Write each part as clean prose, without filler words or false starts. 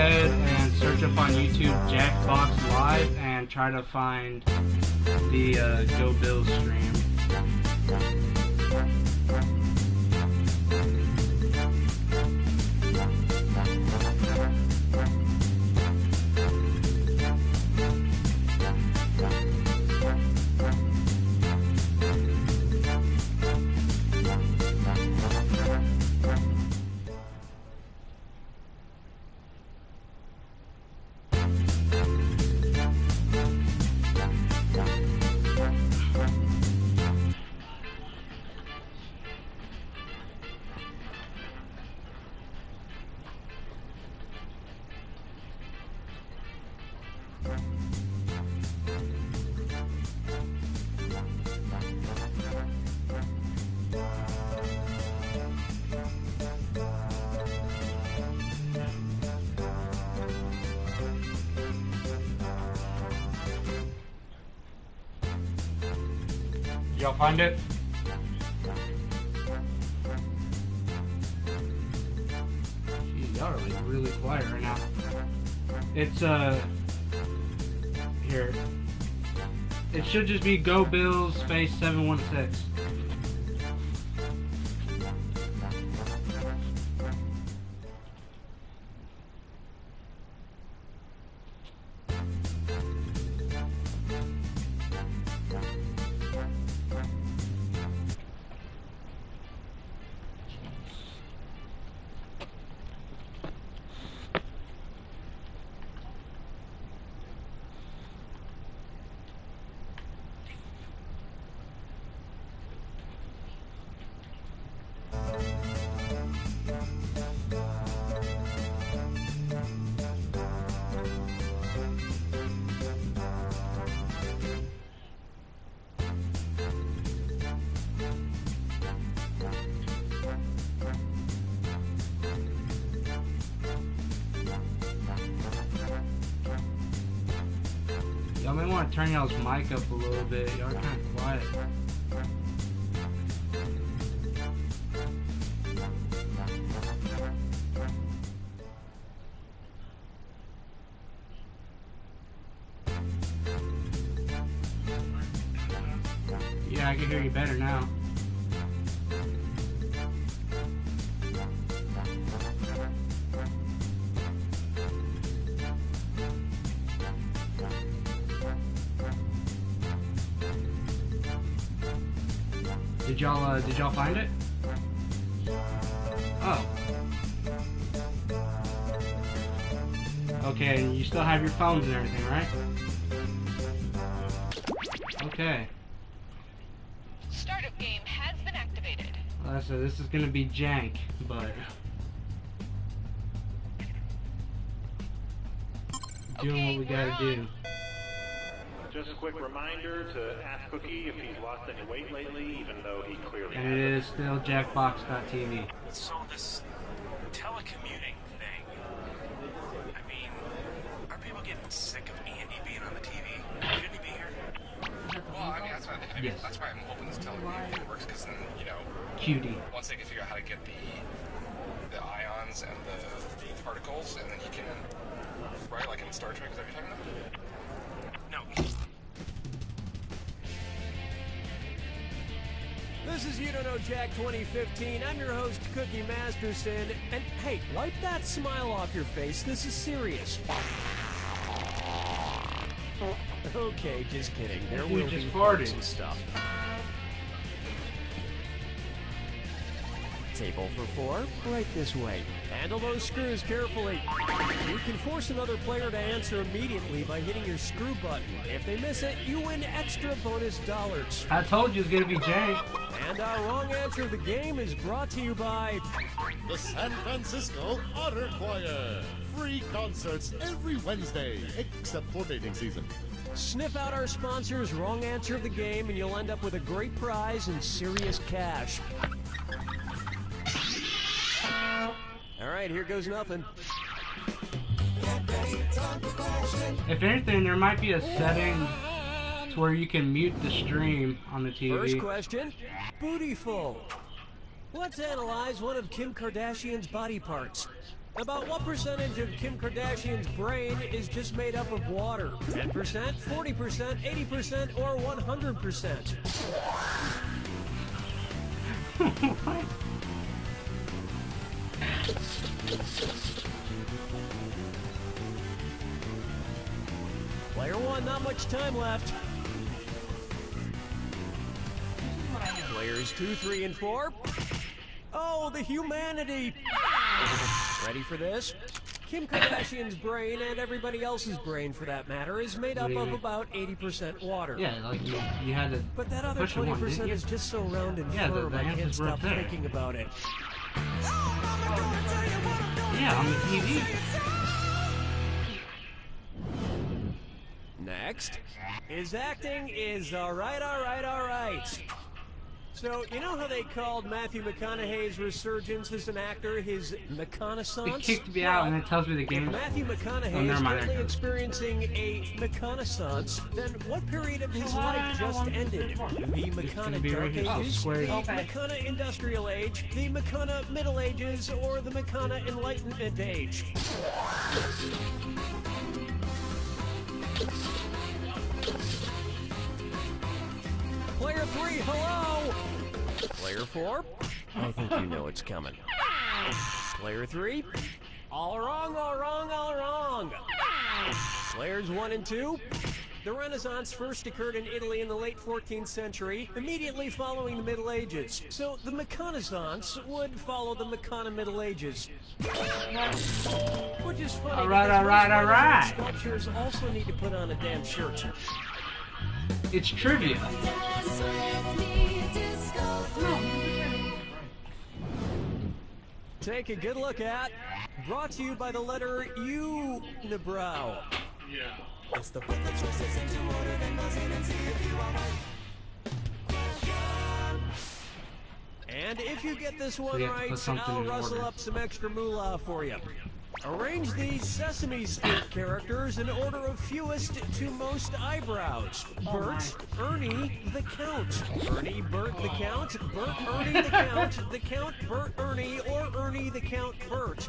ahead and search up on YouTube Jackbox Live and try to find the Go Bills stream. Y'all find it? Jeez, y'all are like really quiet right now. It's here. It should just be Go Bills space 716. Y'all may want to turn y'all's mic up a little bit. Y'all are kind of quiet. Yeah, I can hear you better now. Did y'all find it? Oh. Okay, and you still have your phones and everything, right? Okay. Startup game has been activated. Well, so this is gonna be jank, but doing what we gotta do. Just a quick reminder to ask Cookie if he's lost any weight lately, even though he clearly And it is still Jackbox.tv. So this telecommuting thing, I mean, are people getting sick of Andy being on the TV? Shouldn't he be here? Well, I mean, that's why I'm hoping this telecommuting thing works, because then, you know, Cutie. once they can figure out how to get the ions and the particles, and then you can, right, like in Star Trek, is that what you're talking about? No. This is You Don't Know Jack 2015. I'm your host, Cookie Masterson. And hey, wipe that smile off your face. This is serious. Okay, just kidding. There will be farts and stuff. Table for four, right this way. Handle those screws carefully. You can force another player to answer immediately by hitting your screw button. If they miss it, you win extra bonus dollars. I told you it's gonna be jank. And our wrong answer of the game is brought to you by the San Francisco Otter Choir. Free concerts every Wednesday, except for mating season. Sniff out our sponsor's wrong answer of the game and you'll end up with a great prize and serious cash. Alright, here goes nothing. If anything, there might be a setting to where you can mute the stream on the TV. First question, Bootyful. Let's analyze one of Kim Kardashian's body parts. About what percentage of Kim Kardashian's brain is just made up of water? 10%, 40%, 80%, or 100%? What? Player 1, not much time left. Players 2, 3, and 4. Oh, the humanity! Ready for this? Kim Kardashian's brain, and everybody else's brain for that matter, is made up of about 80% water. Yeah, like you had to. But that other 20% is just so round and firm, I can't stop thinking about it. Yeah, on the TV. Next, his acting is alright. So, you know how they called Matthew McConaughey's resurgence as an actor his McConaissance? It kicked me out and it tells me the game. If Matthew McConaughey is currently experiencing a McConaissance, then what period of his life just ended? The McCona Dark Ages, the McCona Industrial Age, the McCona Middle Ages, or the McCona Enlightenment Age? Player 3, hello! Player 4, I think you know it's coming. Player 3, all wrong. Players 1 and 2, the Renaissance first occurred in Italy in the late 14th century, immediately following the Middle Ages. So the McConaissance would follow the McCona Middle Ages. Which is funny, all right. Sculptures also need to put on a damn shirt. It's trivia. Take a good look at. Brought to you by the letter U, Nibrow. Yeah. It's the book that twists into order, then goes in and see if you are right. And if you get this one right, I'll rustle up some extra moolah for you. Arrange these Sesame Street characters in order of fewest to most eyebrows. Bert, Ernie, the Count. Ernie, Bert, the Count. Bert, Ernie, the Count. The Count, Bert, Ernie, or Ernie, the Count, Bert.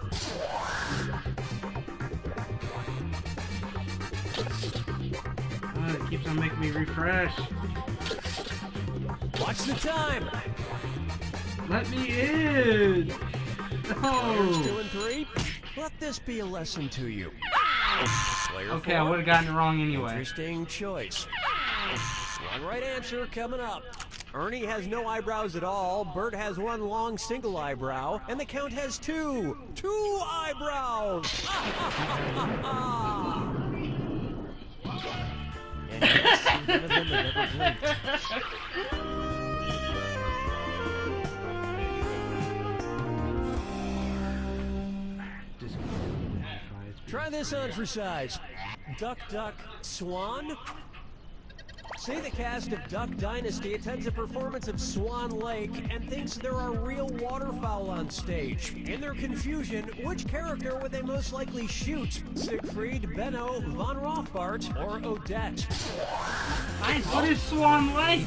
It keeps on making me refresh. Watch the time. Let me in. Players 2 No. and 3. Let this be a lesson to you. Player Okay, 4, I would have gotten it wrong anyway. interesting choice. One right answer coming up. Ernie has no eyebrows at all, Bert has one long single eyebrow, and the Count has two eyebrows! And yes, none of them have ever blinked. Try this on for size. Duck, duck, swan. Say the cast of Duck Dynasty attends a performance of Swan Lake and thinks there are real waterfowl on stage. In their confusion, which character would they most likely shoot? Siegfried, Benno, Von Rothbart, or Odette? What is Swan Lake?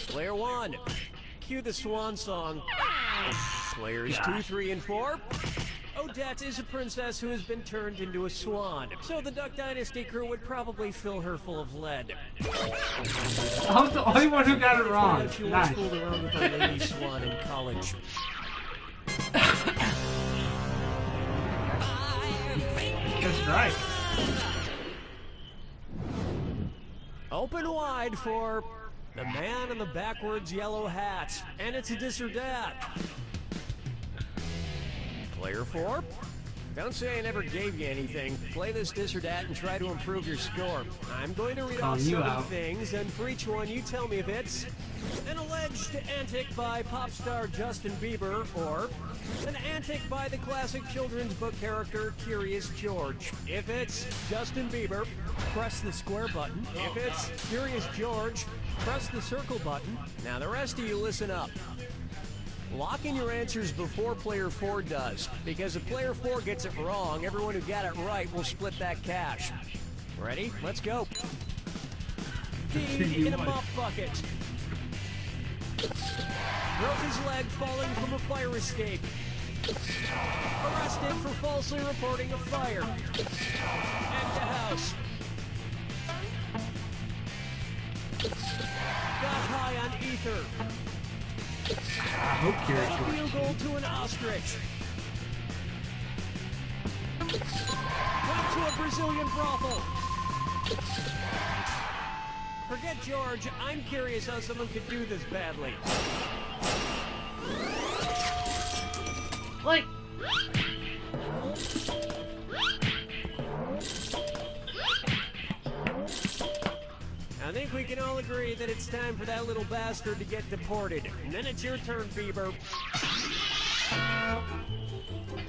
Player 1, cue the swan song. Players 2, 3, and 4. Odette is a princess who has been turned into a swan, so the Duck Dynasty crew would probably fill her full of lead. I was the only one who got it wrong. She was Nice. fooled around with a lady swan in college. That's right. Open wide for the man in the backwards yellow hat, and it's a dis or dat. Player 4, don't say I never gave you anything. Play this dis or dat and try to improve your score. I'm going to read off Calling you 7 out. things, and for each one you tell me if it's an alleged antic by pop star Justin Bieber, or an antic by the classic children's book character Curious George. If it's Justin Bieber, press the square button. If it's Curious George, press the circle button. Now the rest of you listen up. Lock in your answers before player 4 does, because if player 4 gets it wrong, everyone who got it right will split that cash. Ready? Let's go. Pee in a mop bucket. Broke his leg falling from a fire escape. Arrested for falsely reporting a fire. At the house. Got high on ether. I hope Curious Fed a bugle to an ostrich. Went to a Brazilian brothel. Forget George, I'm curious how someone could do this badly. Like, I think we can all agree that it's time for that little bastard to get deported. And then it's your turn, Bieber.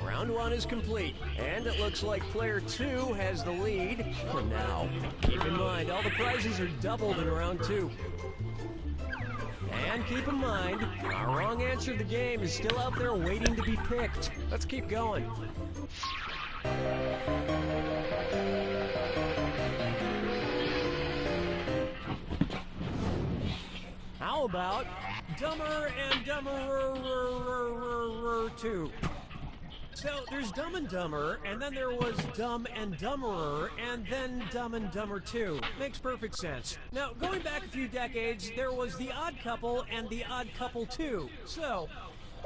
Round 1 is complete, and it looks like player 2 has the lead for now. Keep in mind, all the prizes are doubled in round 2. And keep in mind, our wrong answer to the game is still out there waiting to be picked. Let's keep going. How about Dumber and Dumberer 2? So there's Dumb and Dumber, and then there was Dumb and Dumberer, and then Dumb and Dumber 2. Makes perfect sense. Now, going back a few decades, there was The Odd Couple and The Odd Couple 2. So,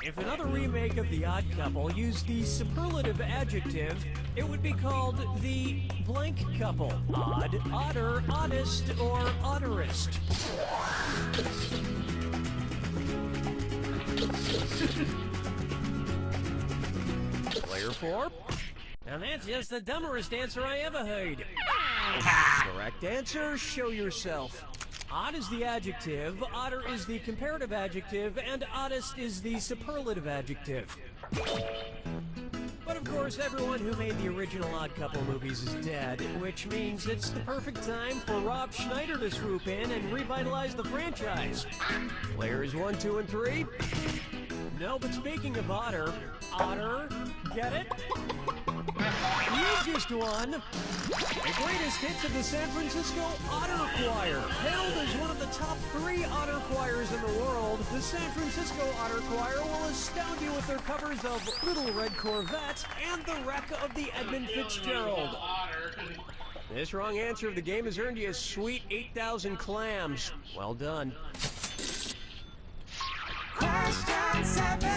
if another remake of The Odd Couple used the superlative adjective, it would be called The Blank Couple. Odd, odder, oddest, or odderest. Player 4. Now that's just the dumberest answer I ever heard. Correct answer, show yourself. Odd is the adjective, odder is the comparative adjective, and oddest is the superlative adjective. But of course, everyone who made the original Odd Couple movies is dead, which means it's the perfect time for Rob Schneider to swoop in and revitalize the franchise. Players 1, 2, and 3. No, but speaking of otter, get it? You just won the greatest hits of the San Francisco Otter Choir. Hailed as one of the top 3 otter choirs in the world, the San Francisco Otter Choir will astound you with their covers of Little Red Corvette and The Wreck of the Edmund Fitzgerald. This wrong answer of the game has earned you a sweet 8,000 clams. Well done. Question 7.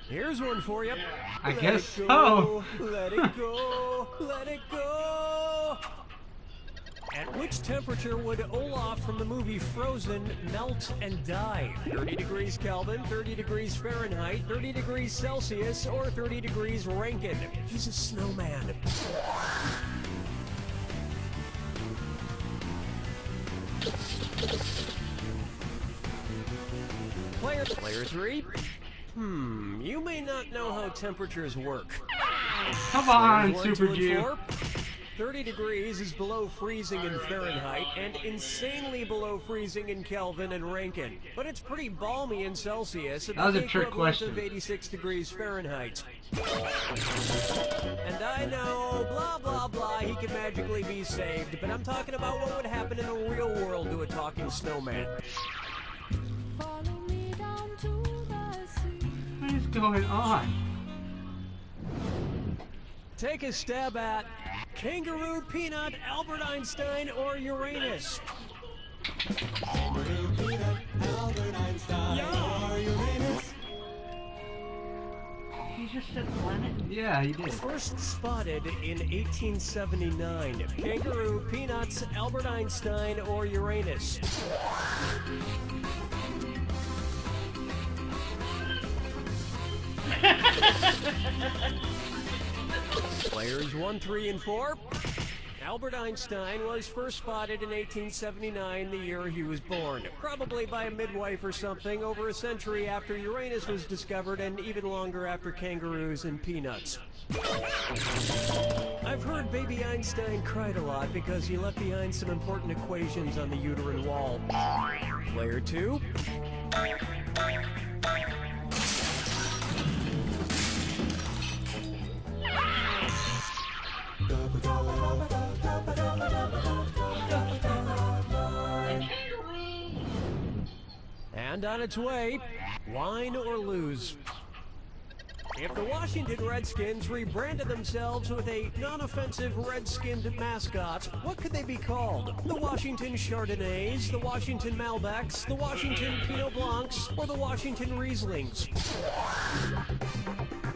Here's one for you. I guess so. Let it go, let it go. At which temperature would Olaf from the movie Frozen melt and die? 30 degrees Kelvin, 30 degrees Fahrenheit, 30 degrees Celsius, or 30 degrees Rankine? He's a snowman. Player 3. You may not know how temperatures work. Come on, Super Jew. 30 degrees is below freezing in Fahrenheit and insanely below freezing in Kelvin and Rankine. But it's pretty balmy in Celsius. That was a trick question. Of 86 degrees Fahrenheit. And I know, blah, blah, blah, he can magically be saved, but I'm talking about what would happen in the real world to a talking snowman. What is going on? Take a stab at Kangaroo, Peanut, Albert Einstein, or Uranus. Kangaroo, Peanut, Albert Einstein, or Uranus. He just said planet? Yeah, he did. First spotted in 1879. Kangaroo, Peanuts, Albert Einstein, or Uranus. Players 1, 3, and 4. Albert Einstein was first spotted in 1879, the year he was born. Probably by a midwife or something, over a century after Uranus was discovered and even longer after kangaroos and peanuts. I've heard baby Einstein cried a lot because he left behind some important equations on the uterine wall. Player 2. And on its way, wine or lose. If the Washington Redskins rebranded themselves with a non-offensive red-skinned mascot, what could they be called? The Washington Chardonnays, the Washington Malbecs, the Washington Pinot Blancs, or the Washington Rieslings?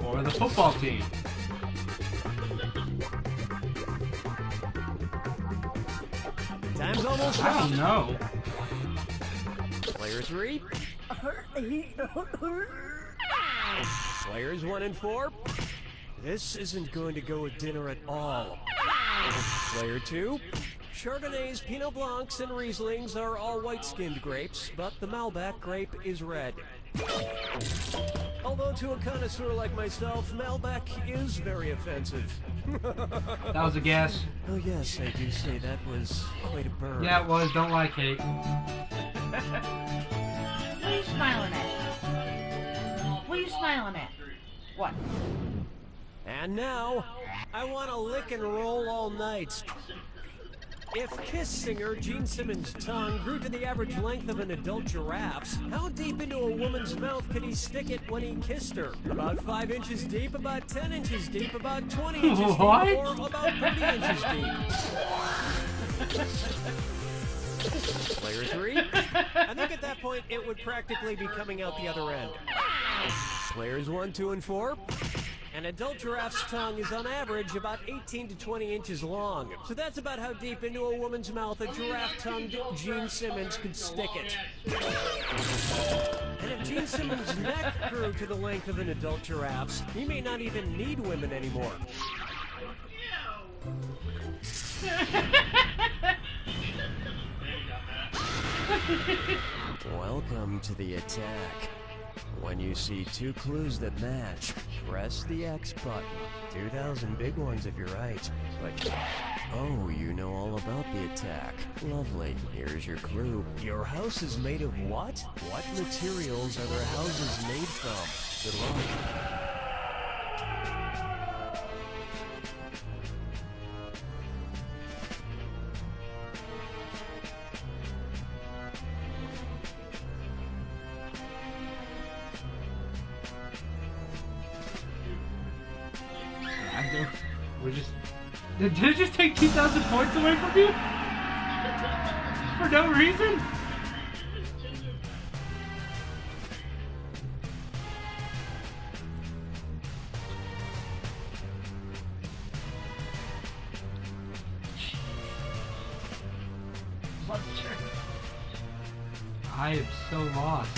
Or the football team. Time's almost I up. don't know. Player 3. Players 1 and 4. This isn't going to go with dinner at all. Player 2. Chardonnays, Pinot Blancs, and Rieslings are all white-skinned grapes, but the Malbec grape is red. Although to a connoisseur like myself, Malbec is very offensive. That was a guess. Oh yes, I do say that was quite a burn. Yeah, it was. Don't like it. What are you smiling at? What are you smiling at? What? And now, I want to lick and roll all night. If Kiss singer Gene Simmons' tongue grew to the average length of an adult giraffe's, how deep into a woman's mouth could he stick it when he kissed her? About 5 inches deep, about 10 inches deep, about 20 inches deep, What? or about 30 inches deep? Player 3? I think at that point it would practically be coming out the other end. Players 1, 2, and 4? An adult giraffe's tongue is on average about 18 to 20 inches long. So that's about how deep into a woman's mouth a giraffe-tongued Gene Simmons could stick it. And if Gene Simmons' neck grew to the length of an adult giraffe's, he may not even need women anymore. Welcome to the attack. When you see 2 clues that match, press the X button. 2,000 big ones if you're right. But, oh, you know all about the attack. Lovely. Here's your clue. Your house is made of what? What materials are their houses made from? Good luck. Did it just take 2,000 points away from you? For no reason? I am so lost.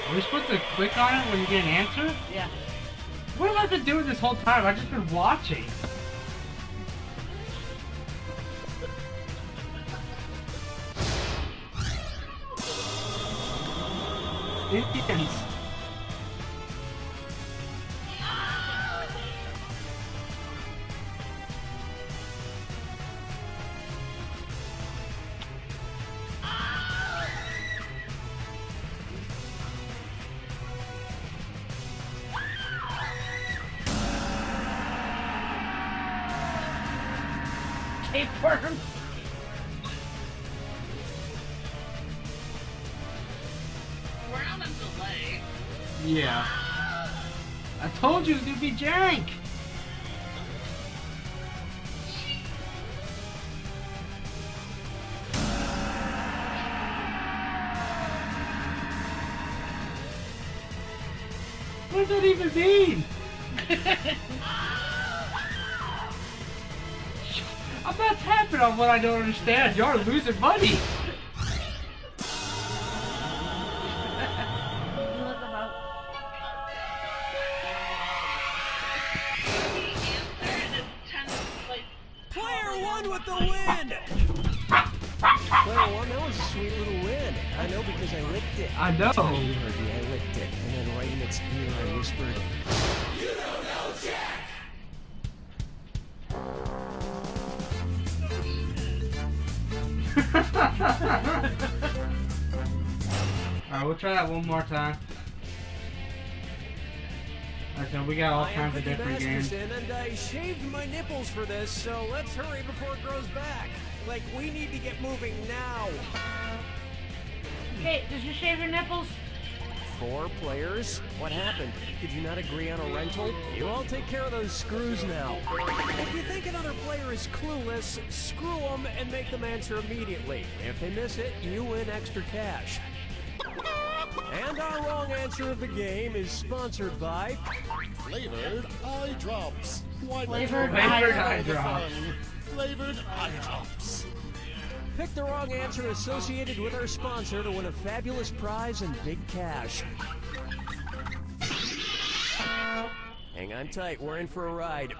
Are we supposed to click on it when you get an answer? Yeah. What have I been doing this whole time? I've just been watching. Indians. Tapeworm. We're on a delay. Yeah. I told you it was gonna be jank. What does that even mean? I'm not tapping on what I don't understand. Y'all are losing money. You look about. Player 1 with the win! Player 1, that was a sweet little win. I know because I licked it. I know. You heard me, I licked it. And then right in its ear I whispered, "You don't know Jack!" Alright, we'll try that one more time. Alright, so we got all kinds of different games. And I shaved my nipples for this, so let's hurry before it grows back. Like, we need to get moving now. Okay, did you shave your nipples? 4 players? What happened? Did you not agree on a rental? You all take care of those screws now. If you think another player is clueless, screw them and make them answer immediately. If they miss it, you win extra cash. And our wrong answer of the game is sponsored by Flavored eye drops. Why not Flavored eye drops. Flavored eye drops. Pick the wrong answer associated with our sponsor to win a fabulous prize and big cash. Hang on tight, we're in for a ride.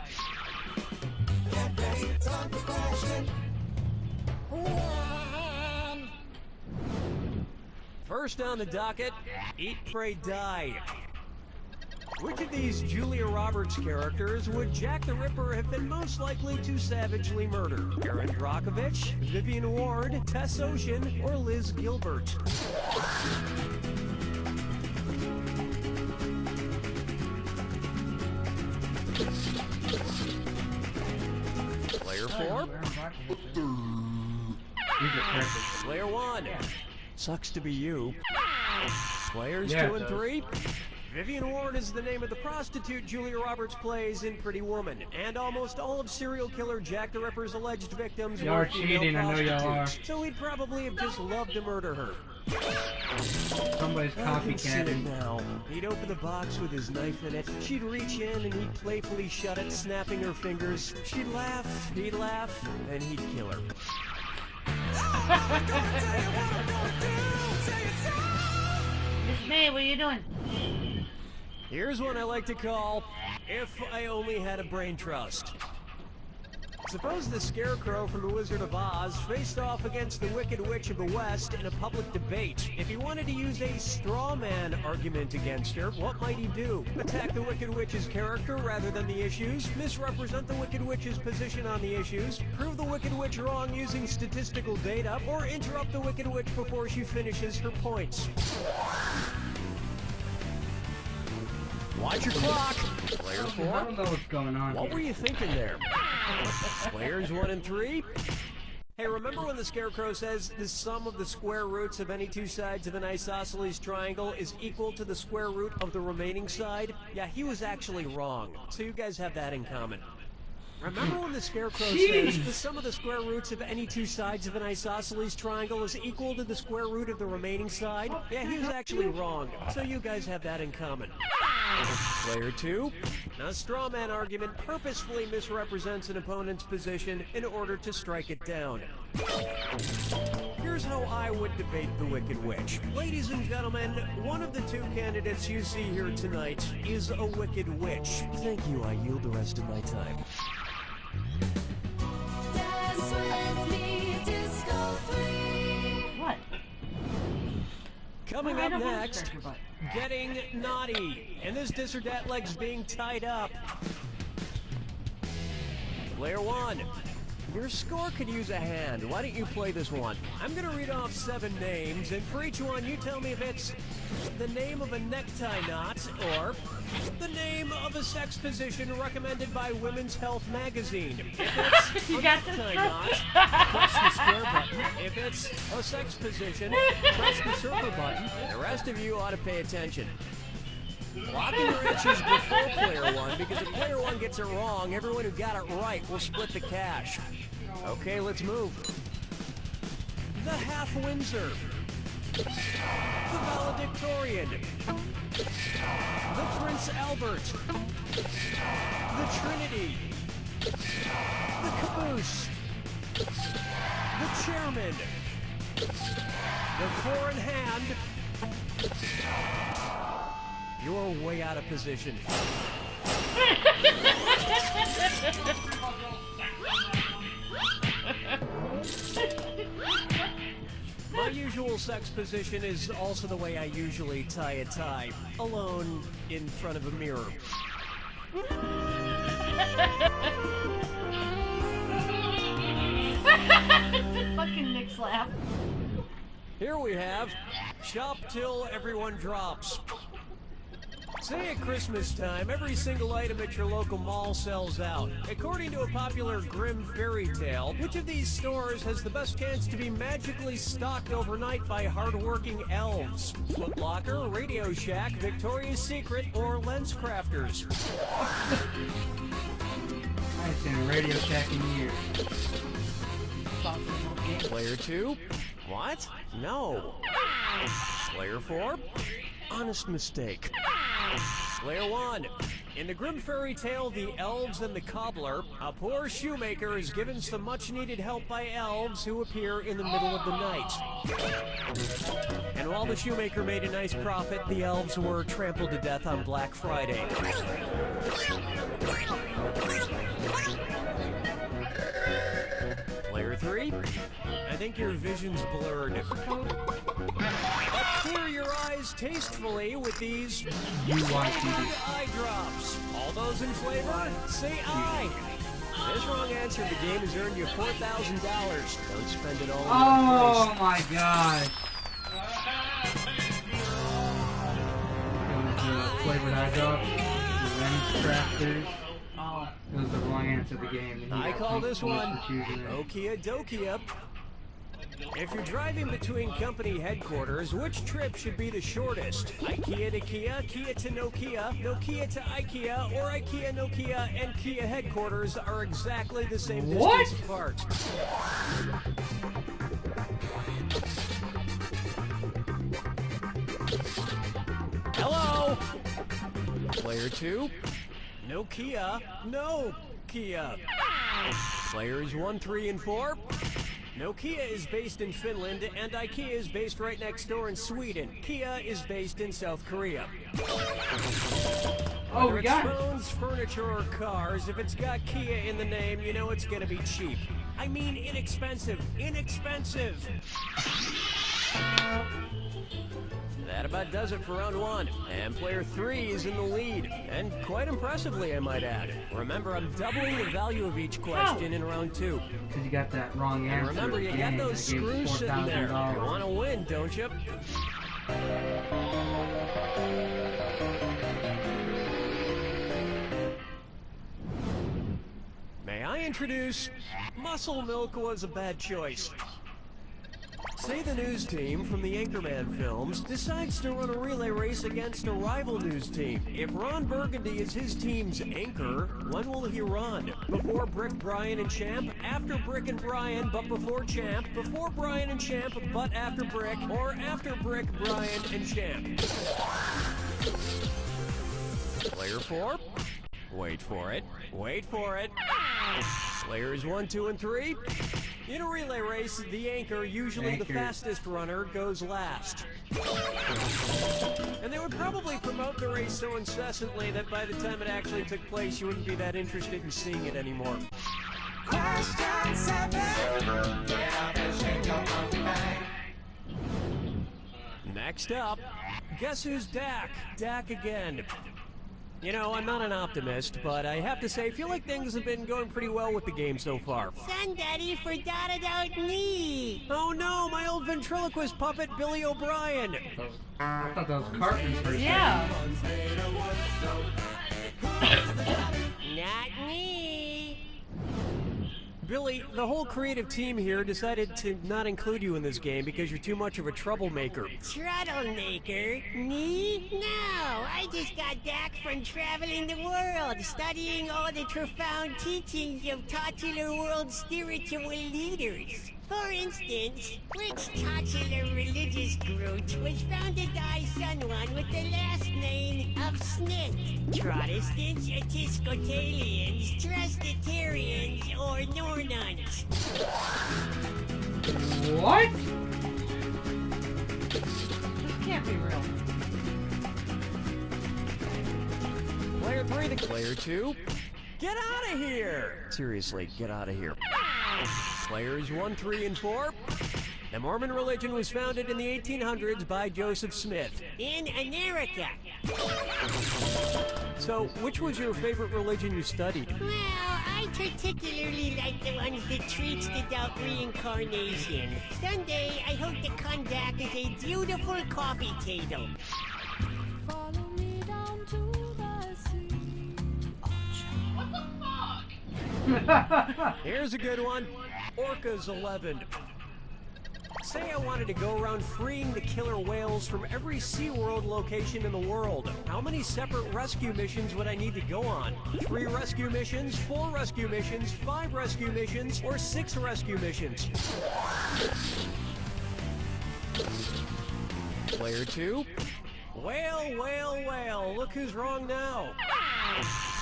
First on the docket, Eat, Pray, Die. Which of these Julia Roberts characters would Jack the Ripper have been most likely to savagely murder? Erin Brockovich, Vivian Ward, Tess Ocean, or Liz Gilbert? Player 4? Player 1. Sucks to be you. Players 2 and 3? Vivian Ward is the name of the prostitute Julia Roberts plays in Pretty Woman, and almost all of serial killer Jack the Ripper's alleged victims Y'all were are cheating, I know y'all are. so he'd probably have just loved to murder her. Somebody's I can see it copycatting. now. He'd open the box with his knife in it. She'd reach in and he'd playfully shut it, snapping her fingers. She'd laugh, he'd laugh, and he'd kill her. Miss May, what are you doing? Here's one I like to call, If I Only Had a Brain Trust. Suppose the Scarecrow from The Wizard of Oz faced off against the Wicked Witch of the West in a public debate. If he wanted to use a straw man argument against her, what might he do? Attack the Wicked Witch's character rather than the issues? Misrepresent the Wicked Witch's position on the issues? Prove the Wicked Witch wrong using statistical data? Or interrupt the Wicked Witch before she finishes her points? Watch your clock. Player 4. I don't know what's going on. What were you thinking there? Players 1 and 3. Hey, remember when the Scarecrow says the sum of the square roots of any two sides of an isosceles triangle is equal to the square root of the remaining side? Yeah, he was actually wrong. So you guys have that in common. Remember when the Scarecrow says the sum of the square roots of any two sides of an isosceles triangle is equal to the square root of the remaining side? Yeah, he was actually wrong. So you guys have that in common. Player 2. A straw man argument purposefully misrepresents an opponent's position in order to strike it down. Here's how I would debate the Wicked Witch. Ladies and gentlemen, one of the two candidates you see here tonight is a Wicked Witch. Thank you, I yield the rest of my time. Dance with me, Disco 3. What? Coming I up don't want to next, scratch your butt. getting naughty, and this dis or dat leg's being tied up. Player 1. Your score could use a hand. Why don't you play this one? I'm gonna read off 7 names, and for each one, you tell me if it's the name of a necktie knot or the name of a sex position recommended by Women's Health magazine. If it's You a got this, necktie Chris? knot, press the square button. If it's a sex position, press the circle button. The rest of you ought to pay attention. Lock in your inches before player 1, because if player 1 gets it wrong, everyone who got it right will split the cash. Okay, let's move. The Half Windsor. The Valedictorian. The Prince Albert. The Trinity. The Caboose. The Chairman. The Four in Hand. You're way out of position. My usual sex position is also the way I usually tie a tie, alone in front of a mirror. Fucking Nick Just laugh. Here we have Shop Till Everyone Drops. Say at Christmas time, every single item at your local mall sells out. According to a popular grim fairy tale, which of these stores has the best chance to be magically stocked overnight by hardworking elves? Foot Locker, Radio Shack, Victoria's Secret, or Lens Crafters? I ain't seen a Radio Shack in years. Player 2? What? No. Player 4? Honest mistake. Player 1. In the grim fairy tale, The Elves and the Cobbler, a poor shoemaker is given some much-needed help by elves who appear in the middle of the night. And while the shoemaker made a nice profit, the elves were trampled to death on Black Friday. Player 3. I think your vision's blurred. But clear your eyes tastefully with these eye drops. All those in flavor, say aye. This wrong answer to the game has earned you $4,000. Don't spend it all on Oh my gosh. Flavored eye drops, Lens Crafters. Oh. It was the wrong answer to the game. And I call this one Okie Okia Dokia. If you're driving between company headquarters, which trip should be the shortest? IKEA to Kia, Kia to Nokia, Nokia to IKEA, or IKEA, Nokia, and Kia headquarters are exactly the same distance apart. Hello? Player 2? Nokia, no Kia. Players 1, 3, and 4? Nokia is based in Finland, and IKEA is based right next door in Sweden. Kia is based in South Korea. Oh, we got it. Phones, furniture, or cars, if it's got Kia in the name, you know it's gonna be cheap. I mean inexpensive. Inexpensive! That about does it for round 1. And player 3 is in the lead. And quite impressively, I might add. Remember, I'm doubling the value of each question in round 2. Because you got that wrong answer. And remember, you got those screws sitting there. You want to win, don't you? May I introduce... Muscle Milk was a bad choice. Say the news team from the Anchorman films decides to run a relay race against a rival news team. If Ron Burgundy is his team's anchor, when will he run? Before Brick, Brian, and Champ? After Brick and Brian, but before Champ? Before Brian and Champ, but after Brick? Or after Brick, Brian, and Champ? Player 4? Wait for it. Wait for it. Players 1, 2, and 3? In a relay race, the anchor, usually the fastest runner, goes last. And they would probably promote the race so incessantly that by the time it actually took place, you wouldn't be that interested in seeing it anymore. Question 7. Get up and shake your funky bang. Next up, guess who's Dak? Dak again. You know, I'm not an optimist, but I have to say, I feel like things have been going pretty well with the game so far. Somebody forgot about me! Oh no, my old ventriloquist puppet, Billy O'Brien! I thought that was Cartman's first. Yeah. Not me! Billy, the whole creative team here decided to not include you in this game because you're too much of a troublemaker. Troublemaker? Me? No, I just got back from traveling the world, studying all the profound teachings of titular world spiritual leaders. For instance, which titular religious group was founded by someone with the last name of Smith? Protestants, Episcopalians, Presbyterians, or Nornuns? What? This can't be real. Player 3 to Player 2. Get out of here! Seriously, get out of here. Players 1, 3, and 4. The Mormon religion was founded in the 1800s by Joseph Smith. In America. So, which was your favorite religion you studied? Well, I particularly like the ones that treats the doubt reincarnation. Someday, I hope to come back as a beautiful coffee table. Follow me down to the sea. What the fuck? Here's a good one. Orcas 11. Say I wanted to go around freeing the killer whales from every SeaWorld location in the world. How many separate rescue missions would I need to go on? 3 rescue missions, 4 rescue missions, 5 rescue missions, or 6 rescue missions? Player 2. Well, look who's wrong now.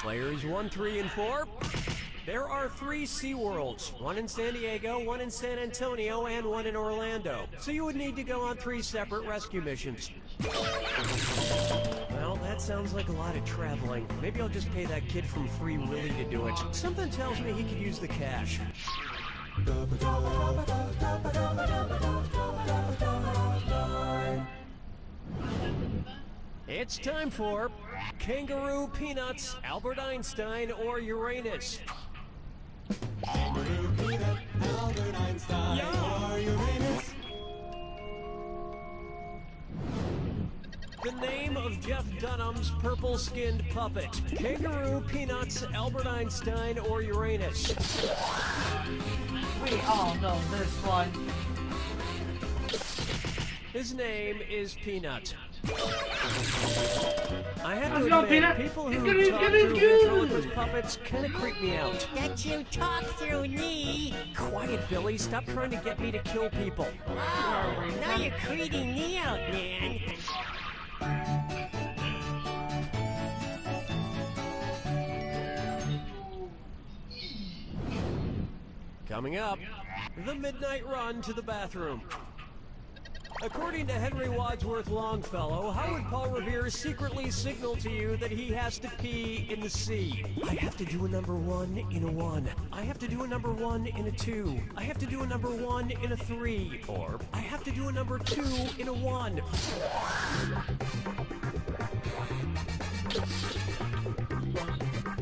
Players 1, 3, and 4. There are 3 SeaWorlds, 1 in San Diego, 1 in San Antonio, and 1 in Orlando. So you would need to go on 3 separate rescue missions. Well, that sounds like a lot of traveling. Maybe I'll just pay that kid from Free Willy to do it. Something tells me he could use the cash. It's time for Kangaroo, Peanuts, Albert Einstein, or Uranus. Kangaroo, peanut, Albert Einstein, or Uranus. The name of Jeff Dunham's purple-skinned puppet. Kangaroo, Peanuts, Albert Einstein, or Uranus. We all know this one. His name is Peanut. I have to Let's go, admit, Peanut. people It's who gonna- talk it's through gonna go. ventriloquist puppets kind of creep me out. That you talk through me. Quiet, Billy. Stop trying to get me to kill people. Oh, now you're creeping me out, man. Coming up, the midnight run to the bathroom. According to Henry Wadsworth Longfellow, how would Paul Revere secretly signal to you that he has to pee in the sea? I have to do a number 1 in a 1. I have to do a number 1 in a 2. I have to do a number 1 in a 3. Or, I have to do a number 2 in a 1.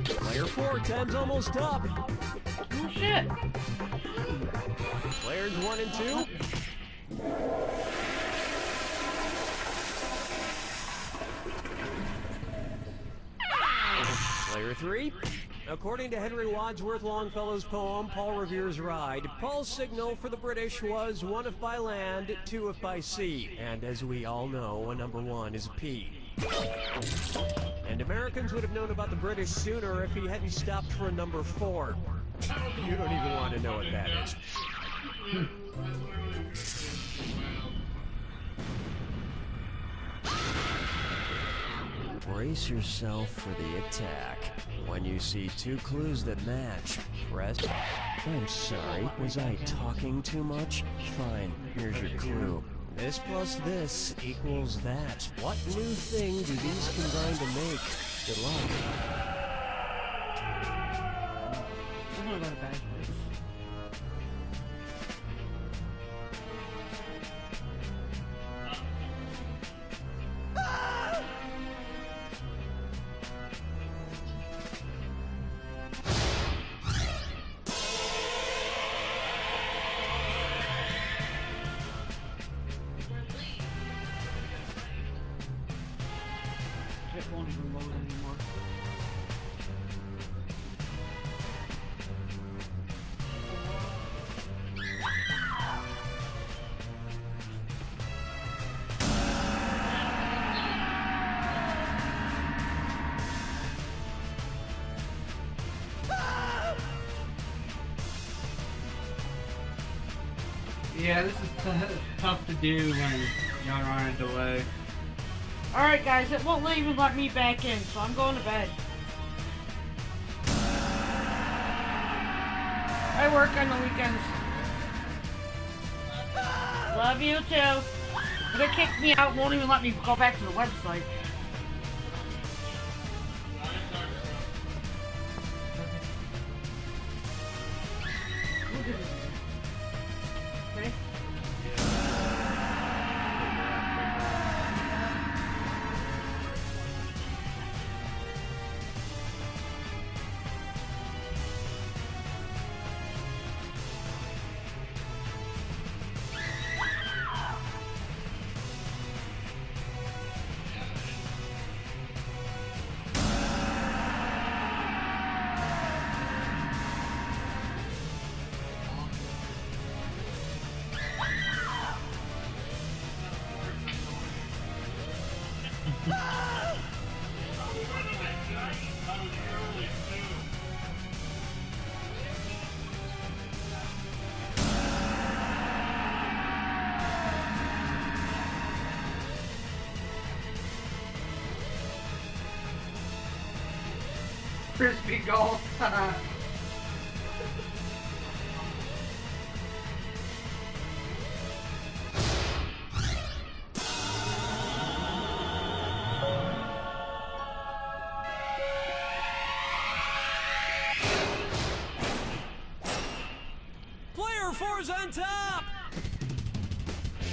Player 4, time's almost up. Oh shit. Players 1 and 2. Player 3. According to Henry Wadsworth Longfellow's poem, Paul Revere's Ride, Paul's signal for the British was 1 if by land, 2 if by sea. And as we all know, a number 1 is a P. And Americans would have known about the British sooner if he hadn't stopped for a number 4. You don't even want to know what that is. Brace yourself for the attack. When you see 2 clues that match, press... I'm sorry, was I talking too much? Fine, here's your clue. This plus this equals that. What new thing do these combine to make? Good luck. I'm gonna go to bed. It won't even load anymore. Yeah, this is tough to do when y'all are on a delay. Alright guys, it won't even let me back in, so I'm going to bed. I work on the weekends. Love you too. They kicked me out, won't even let me go back to the website. Okay? Frisbee golf. Player 4's on top!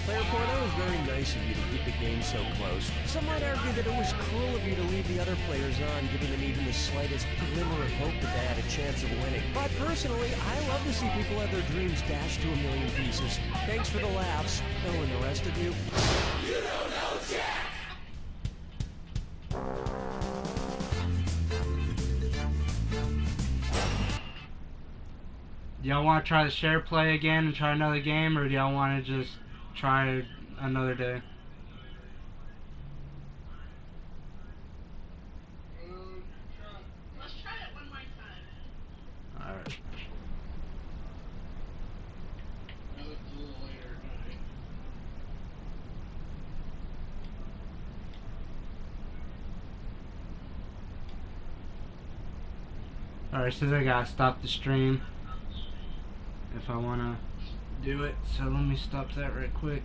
Player 4, that was very nice of you to keep the game so close. Some might argue that it was cruel of you to leave the other players on, giving them even the slightest glimmer of hope that they had a chance of winning. But personally, I love to see people have their dreams dashed to a million pieces. Thanks for the laughs. Oh, and the rest of you? You don't know Jack! Do y'all want to try the share play again and try another game, or do y'all want to just try another day? Let's try it one more time. Alright. I looked a little later. Alright, so I gotta stop the stream if I wanna do it, so let me stop that right quick.